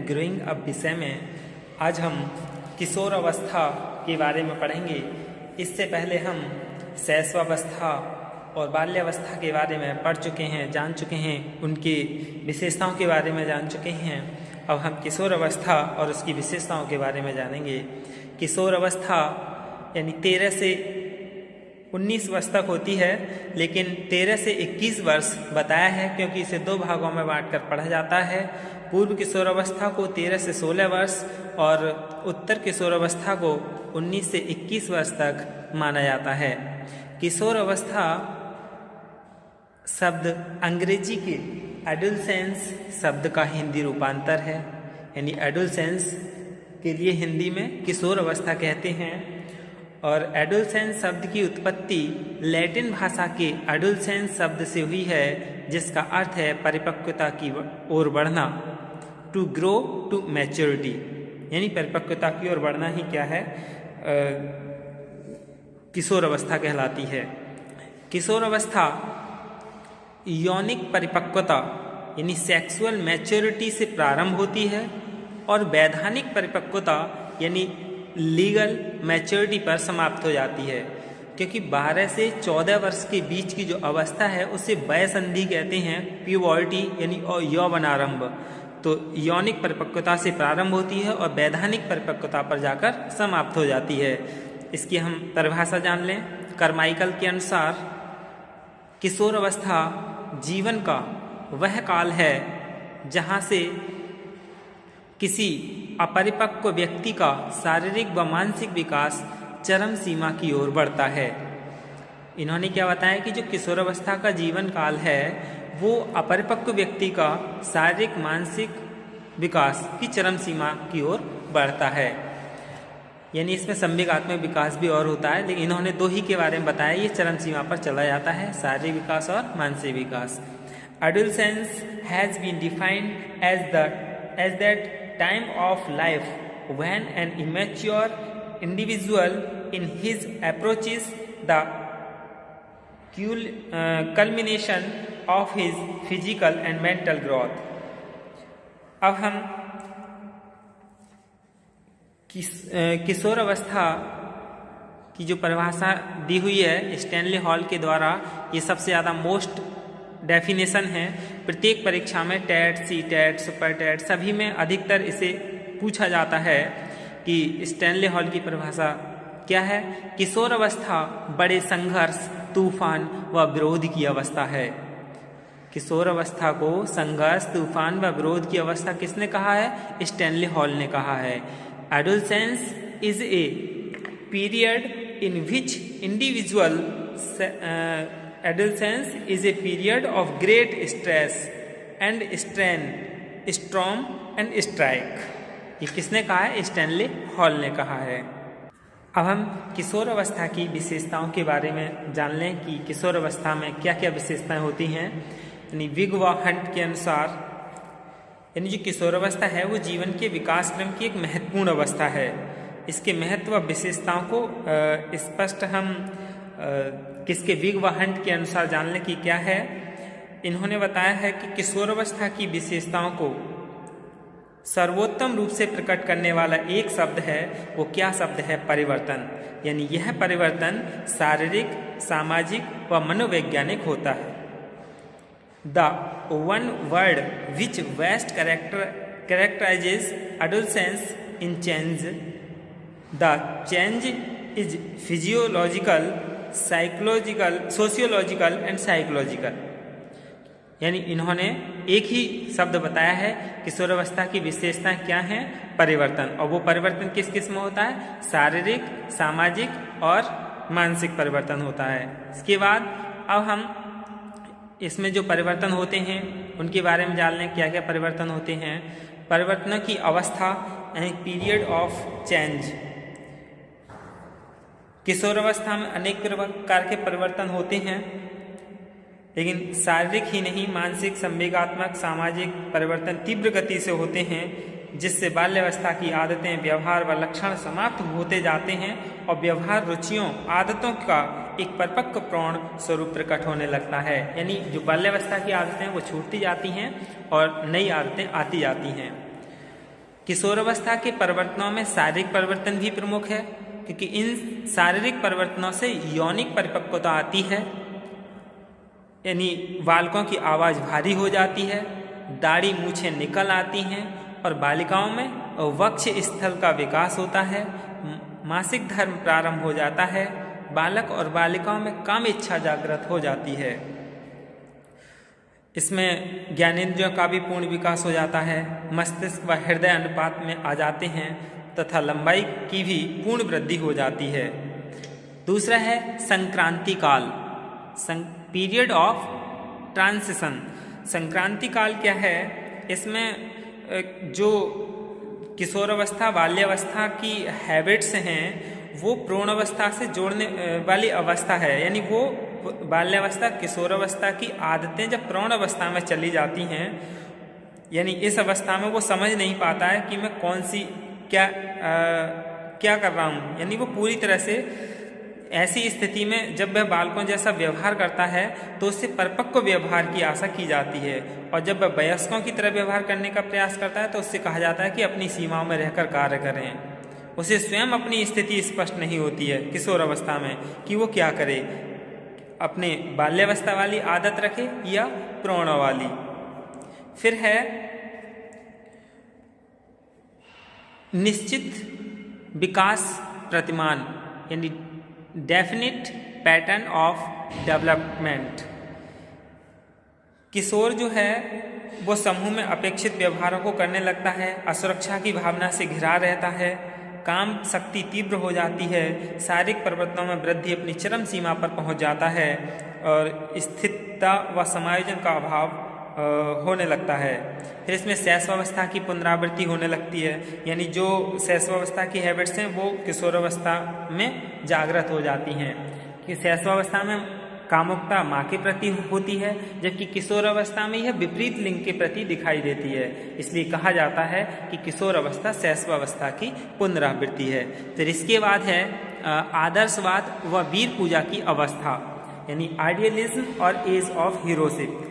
Growing up विषय में आज हम किशोर अवस्था के बारे में पढ़ेंगे। इससे पहले हम शैशवावस्था और बाल्यावस्था के बारे में पढ़ चुके हैं, जान चुके हैं, उनकी विशेषताओं के बारे में जान चुके हैं। अब हम किशोर अवस्था और उसकी विशेषताओं के बारे में जानेंगे। किशोर अवस्था यानी 13 से 19 वर्ष तक होती है, लेकिन 13 से 21 वर्ष बताया है क्योंकि इसे दो भागों में बांटकर पढ़ा जाता है। पूर्व किशोर अवस्था को 13 से 16 वर्ष और उत्तर किशोर अवस्था को 19 से 21 वर्ष तक माना जाता है। किशोर अवस्था शब्द अंग्रेजी के एडोलसेंस शब्द का हिंदी रूपांतर है, यानी एडोलसेंस के लिए हिंदी में किशोर अवस्था कहते हैं। और एडोलसेंस शब्द की उत्पत्ति लैटिन भाषा के एडोलसेंस शब्द से हुई है, जिसका अर्थ है परिपक्वता की ओर बढ़ना, टू ग्रो टू मैच्योरिटी, यानी परिपक्वता की ओर बढ़ना ही क्या है, किशोर अवस्था कहलाती है। किशोर अवस्था यौनिक परिपक्वता यानी सेक्सुअल मैच्योरिटी से प्रारंभ होती है और वैधानिक परिपक्वता यानी लीगल मैच्योरिटी पर समाप्त हो जाती है। क्योंकि 12 से 14 वर्ष के बीच की जो अवस्था है उसे वयसंधि कहते हैं, प्यूबर्टी यानी यौवनारंभ। तो यौनिक परिपक्वता से प्रारंभ होती है और वैधानिक परिपक्वता पर जाकर समाप्त हो जाती है। इसकी हम परिभाषा जान लें। कार्माइकल के अनुसार किशोर अवस्था जीवन का वह काल है जहाँ से किसी अपरिपक्व व्यक्ति का शारीरिक व मानसिक विकास चरम सीमा की ओर बढ़ता है। इन्होंने क्या बताया कि जो किशोर अवस्था का जीवन काल है वो अपरिपक्व व्यक्ति का शारीरिक मानसिक विकास की चरम सीमा की ओर बढ़ता है, यानी इसमें संवेगात्मक विकास भी और होता है, लेकिन इन्होंने दो ही के बारे में बताया। ये चरम सीमा पर चला जाता है, शारीरिक विकास और मानसिक विकास। Adolescence has been defined as that time of life when an immature individual in his approaches the culmination of his physical and mental growth। अब हम किशोर अवस्था की जो परिभाषा दी हुई है स्टैनली हॉल के द्वारा, ये सबसे ज़्यादा मोस्ट डेफिनेशन है। प्रत्येक परीक्षा में TET, C TET, super TET सभी में अधिकतर इसे पूछा जाता है कि स्टैनली हॉल की परिभाषा क्या है। किशोर अवस्था बड़े संघर्ष, तूफान व विरोध की अवस्था है। किशोर अवस्था को संघर्ष, तूफान व विरोध की अवस्था किसने कहा है? स्टैनली हॉल ने कहा है। Adolescence is a period in which individual Adolescence is a period of great stress and strain, storm and strike। ये किसने कहा है? स्टैनली हॉल ने कहा है। अब हम किशोर अवस्था की विशेषताओं के बारे में जान लें कि किशोर अवस्था में क्या क्या विशेषताएं होती हैं। यानी विग व हंट के अनुसार, यानी जो किशोर अवस्था है वो जीवन के विकास क्रम की एक महत्वपूर्ण अवस्था है। इसके महत्व व विशेषताओं को स्पष्ट हम किसके विग व हंट के अनुसार जान लें कि क्या है। इन्होंने बताया है कि किशोर अवस्था की विशेषताओं को सर्वोत्तम रूप से प्रकट करने वाला एक शब्द है, वो क्या शब्द है? परिवर्तन। यानी यह परिवर्तन शारीरिक, सामाजिक व मनोवैज्ञानिक होता है। The one word which best characterizes adolescence in change, the change is physiological, psychological, sociological and psychological. यानी इन्होंने एक ही शब्द बताया है किशोर अवस्था की विशेषताएं क्या हैं? परिवर्तन। और वो परिवर्तन किस किस में होता है? शारीरिक, सामाजिक और मानसिक परिवर्तन होता है। इसके बाद अब हम इसमें जो परिवर्तन होते हैं उनके बारे में जान लें क्या क्या परिवर्तन होते हैं। परिवर्तनों की अवस्था यानी पीरियड ऑफ चेंज। किशोर अवस्था में अनेक प्रकार के परिवर्तन होते हैं, लेकिन शारीरिक ही नहीं मानसिक, संवेगात्मक, सामाजिक परिवर्तन तीव्र गति से होते हैं, जिससे बाल्यावस्था की आदतें, व्यवहार व लक्षण समाप्त होते जाते हैं और व्यवहार, रुचियों, आदतों का एक परिपक्व प्रौढ़ स्वरूप प्रकट होने लगता है। यानी जो बाल्यावस्था की आदतें वो छूटती जाती हैं और नई आदतें आती जाती हैं। किशोरावस्था के परिवर्तनों में शारीरिक परिवर्तन भी प्रमुख है, क्योंकि इन शारीरिक परिवर्तनों से यौनिक परिपक्वता आती है, यानी बालकों की आवाज़ भारी हो जाती है, दाढ़ी मूछें निकल आती हैं और बालिकाओं में वक्ष स्थल का विकास होता है, मासिक धर्म प्रारंभ हो जाता है, बालक और बालिकाओं में काम इच्छा जागृत हो जाती है। इसमें ज्ञानेंद्रियों का भी पूर्ण विकास हो जाता है, मस्तिष्क व हृदय अनुपात में आ जाते हैं तथा लंबाई की भी पूर्ण वृद्धि हो जाती है। दूसरा है संक्रांति काल, पीरियड ऑफ ट्रांसिशन। संक्रांति काल क्या है? इसमें जो किशोरावस्था बाल्यावस्था की हैबिट्स हैं वो प्रौढ़ावस्था से जोड़ने वाली अवस्था है, यानी वो बाल्यावस्था किशोरावस्था की आदतें जब प्रौढ़ावस्था में चली जाती हैं, यानी इस अवस्था में वो समझ नहीं पाता है कि मैं कौन सी क्या कर रहा हूँ, यानी वो पूरी तरह से ऐसी स्थिति में जब वह बालकों जैसा व्यवहार करता है तो उससे परिपक्व व्यवहार की आशा की जाती है, और जब वह वयस्कों की तरह व्यवहार करने का प्रयास करता है तो उससे कहा जाता है कि अपनी सीमाओं में रहकर कार्य करें। उसे स्वयं अपनी स्थिति स्पष्ट नहीं होती है किशोरावस्था में कि वो क्या करे, अपने बाल्यावस्था वाली आदत रखे या प्रौढ़ वाली। फिर है निश्चित विकास प्रतिमान, यानी डेफिनिट पैटर्न ऑफ डेवलपमेंट। किशोर जो है वो समूह में अपेक्षित व्यवहारों को करने लगता है, असुरक्षा की भावना से घिरा रहता है, काम शक्ति तीव्र हो जाती है, शारीरिक परिवर्तनों में वृद्धि अपनी चरम सीमा पर पहुंच जाता है और स्थिरता व समायोजन का अभाव होने लगता है। फिर इसमें शैशवावस्था की पुनरावृत्ति होने लगती है, यानी जो शैशवावस्था की हैबिट्स हैं वो किशोरावस्था में जागृत हो जाती हैं। कि शैशवावस्था में कामुकता माँ के प्रति होती है, जबकि किशोरावस्था में यह विपरीत लिंग के प्रति दिखाई देती है। इसलिए कहा जाता है कि किशोरावस्था शैशवावस्था की पुनरावृत्ति है। फिर इसके बाद है आदर्शवाद व वीर पूजा की अवस्था, यानी आइडियलिज्म और एज ऑफ हीरोशिप।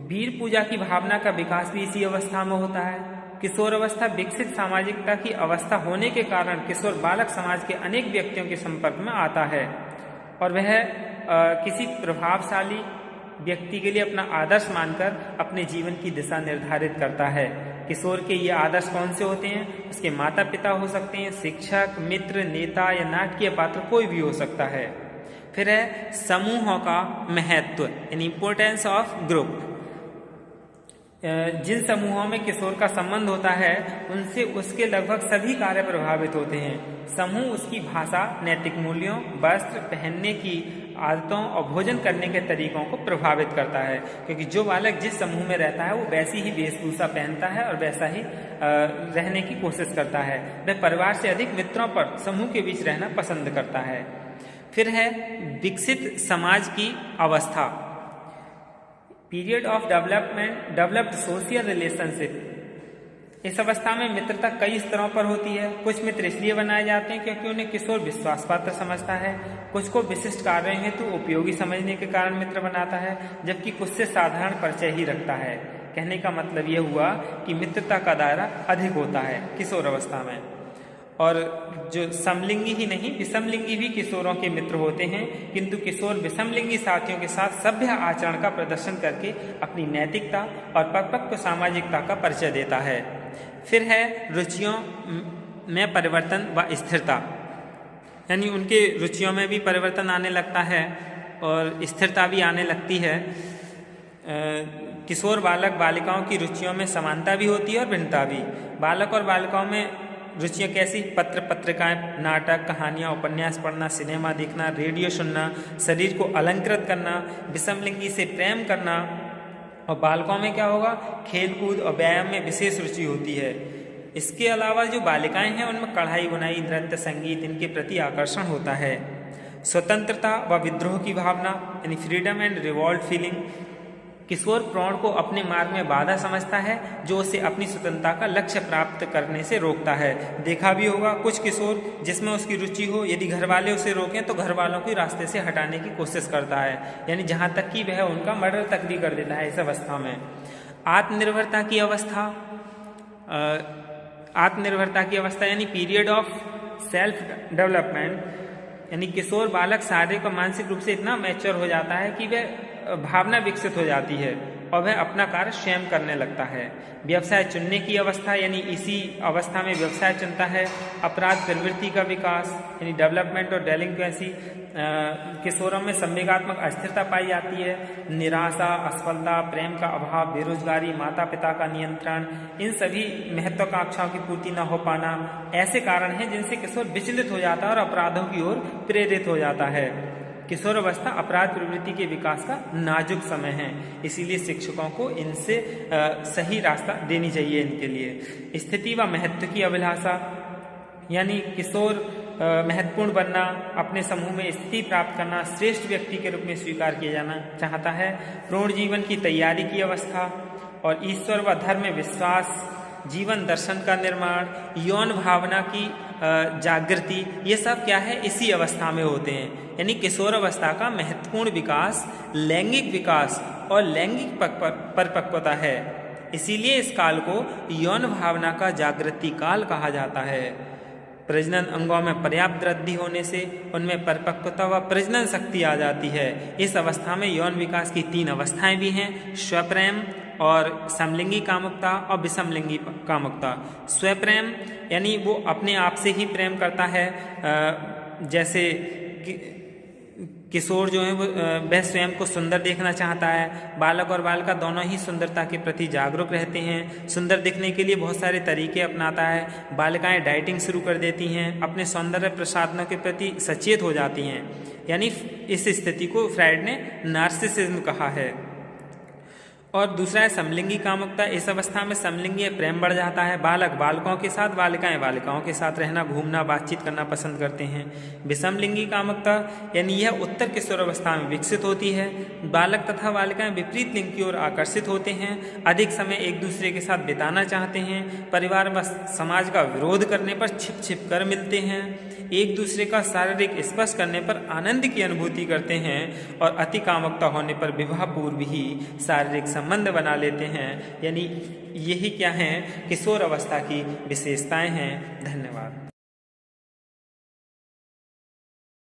वीर पूजा की भावना का विकास भी इसी अवस्था में होता है। किशोरावस्था विकसित सामाजिकता की अवस्था होने के कारण किशोर बालक समाज के अनेक व्यक्तियों के संपर्क में आता है और वह किसी प्रभावशाली व्यक्ति के लिए अपना आदर्श मानकर अपने जीवन की दिशा निर्धारित करता है। किशोर के ये आदर्श कौन से होते हैं? उसके माता पिता हो सकते हैं, शिक्षक, मित्र, नेता या नाटकीय पात्र कोई भी हो सकता है। फिर है समूहों का महत्व, यानी इम्पोर्टेंस ऑफ ग्रुप। जिन समूहों में किशोर का संबंध होता है उनसे उसके लगभग सभी कार्य प्रभावित होते हैं। समूह उसकी भाषा, नैतिक मूल्यों, वस्त्र पहनने की आदतों और भोजन करने के तरीकों को प्रभावित करता है, क्योंकि जो बालक जिस समूह में रहता है वो वैसी ही वेशभूषा पहनता है और वैसा ही रहने की कोशिश करता है। वह परिवार से अधिक मित्रों पर समूह के बीच रहना पसंद करता है। फिर है विकसित समाज की अवस्था, period of development, developed social relationship. इस अवस्था में मित्रता कई स्तरों पर होती है। कुछ मित्र इसलिए बनाए जाते हैं क्योंकि उन्हें किशोर विश्वास पात्र समझता है, कुछ को विशिष्ट कार्यों हेतु उपयोगी समझने के कारण मित्र बनाता है, जबकि कुछ से साधारण परिचय ही रखता है। कहने का मतलब यह हुआ कि मित्रता का दायरा अधिक होता है किशोर अवस्था में। और जो समलिंगी ही नहीं विषमलिंगी भी किशोरों के मित्र होते हैं, किंतु किशोर विषमलिंगी साथियों के साथ सभ्य आचरण का प्रदर्शन करके अपनी नैतिकता और परिपक्व सामाजिकता का परिचय देता है। फिर है रुचियों में परिवर्तन व स्थिरता, यानी उनके रुचियों में भी परिवर्तन आने लगता है और स्थिरता भी आने लगती है। किशोर बालक बालिकाओं की रुचियों में समानता भी होती है और भिन्नता भी। बालक और बालिकाओं में रुचियाँ कैसी? पत्र पत्रिकाएं, नाटक, कहानियाँ, उपन्यास पढ़ना, सिनेमा देखना, रेडियो सुनना, शरीर को अलंकृत करना, विषमलिंगी से प्रेम करना। और बालकों में क्या होगा? खेल कूद और व्यायाम में विशेष रुचि होती है। इसके अलावा जो बालिकाएं हैं उनमें कढ़ाई बुनाई, नृत्य, संगीत, इनके प्रति आकर्षण होता है। स्वतंत्रता व विद्रोह की भावना, यानी फ्रीडम एंड रिवॉल्ट फीलिंग। किशोर प्रौढ़ को अपने मार्ग में बाधा समझता है जो उसे अपनी स्वतंत्रता का लक्ष्य प्राप्त करने से रोकता है। देखा भी होगा कुछ किशोर जिसमें उसकी रुचि हो, यदि घर वाले उसे रोकें तो घर वालों को रास्ते से हटाने की कोशिश करता है, यानी जहाँ तक कि वह उनका मर्डर तक भी कर देता है इस अवस्था में। आत्मनिर्भरता की अवस्था, आत्मनिर्भरता की अवस्था यानी पीरियड ऑफ सेल्फ डेवलपमेंट, यानी किशोर बालक शारीरिक और मानसिक रूप से इतना मैच्योर हो जाता है कि वह भावना विकसित हो जाती है और वह अपना कार्य स्वयं करने लगता है। व्यवसाय चुनने की अवस्था, यानी इसी अवस्था में व्यवसाय चुनता है। अपराध प्रवृत्ति का विकास यानी डेवलपमेंट और डेलिंक्वेंसी, किशोरों में संवेगात्मक अस्थिरता पाई जाती है। निराशा, असफलता, प्रेम का अभाव, बेरोजगारी, माता पिता का नियंत्रण, इन सभी महत्वाकांक्षाओं की पूर्ति न हो पाना ऐसे कारण हैं जिनसे किशोर विचलित हो जाता है और अपराधों की ओर प्रेरित हो जाता है। किशोर अवस्था अपराध प्रवृत्ति के विकास का नाजुक समय है, इसीलिए शिक्षकों को इनसे सही रास्ता देनी चाहिए इनके लिए। स्थिति व महत्व की अभिलाषा, यानी किशोर महत्वपूर्ण बनना, अपने समूह में स्थिति प्राप्त करना, श्रेष्ठ व्यक्ति के रूप में स्वीकार किया जाना चाहता है। प्रौढ़ जीवन की तैयारी की अवस्था और ईश्वर व धर्म में विश्वास, जीवन दर्शन का निर्माण, यौन भावना की जागृति, ये सब क्या है इसी अवस्था में होते हैं। यानी किशोर अवस्था का महत्वपूर्ण विकास लैंगिक विकास और लैंगिक परिपक्वता है, इसीलिए इस काल को यौन भावना का जागृति काल कहा जाता है। प्रजनन अंगों में पर्याप्त वृद्धि होने से उनमें परिपक्वता व प्रजनन शक्ति आ जाती है। इस अवस्था में यौन विकास की 3 अवस्थाएं भी हैं, स्वप्रेम और समलिंगी कामुकता और विषमलिंगी कामुकता। स्वप्रेम यानी वो अपने आप से ही प्रेम करता है, जैसे किशोर जो है वह स्वयं को सुंदर देखना चाहता है। बालक और बालिका दोनों ही सुंदरता के प्रति जागरूक रहते हैं, सुंदर दिखने के लिए बहुत सारे तरीके अपनाता है। बालिकाएं डाइटिंग शुरू कर देती हैं, अपने सौंदर्य प्रसाधनों के प्रति सचेत हो जाती हैं, यानी इस स्थिति को फ्राइड ने नार्सिसिज्म कहा है। और दूसरा है समलिंगी कामुकता। इस अवस्था में समलिंगी प्रेम बढ़ जाता है। बालक बालकों के साथ, बालिकाएं बालिकाओं के साथ रहना, घूमना, बातचीत करना पसंद करते हैं। विषमलिंगी कामुकता यानी यह उत्तर किशोर अवस्था में विकसित होती है। बालक तथा बालिकाएं विपरीत लिंग की ओर आकर्षित होते हैं, अधिक समय एक दूसरे के साथ बिताना चाहते हैं, परिवार व समाज का विरोध करने पर छिप छिप कर मिलते हैं, एक दूसरे का शारीरिक स्पर्श करने पर आनंद की अनुभूति करते हैं और अति कामुकता होने पर विवाह पूर्व ही शारीरिक संबंध बना लेते हैं। यानी यही क्या है किशोर अवस्था की विशेषताएं हैं। धन्यवाद।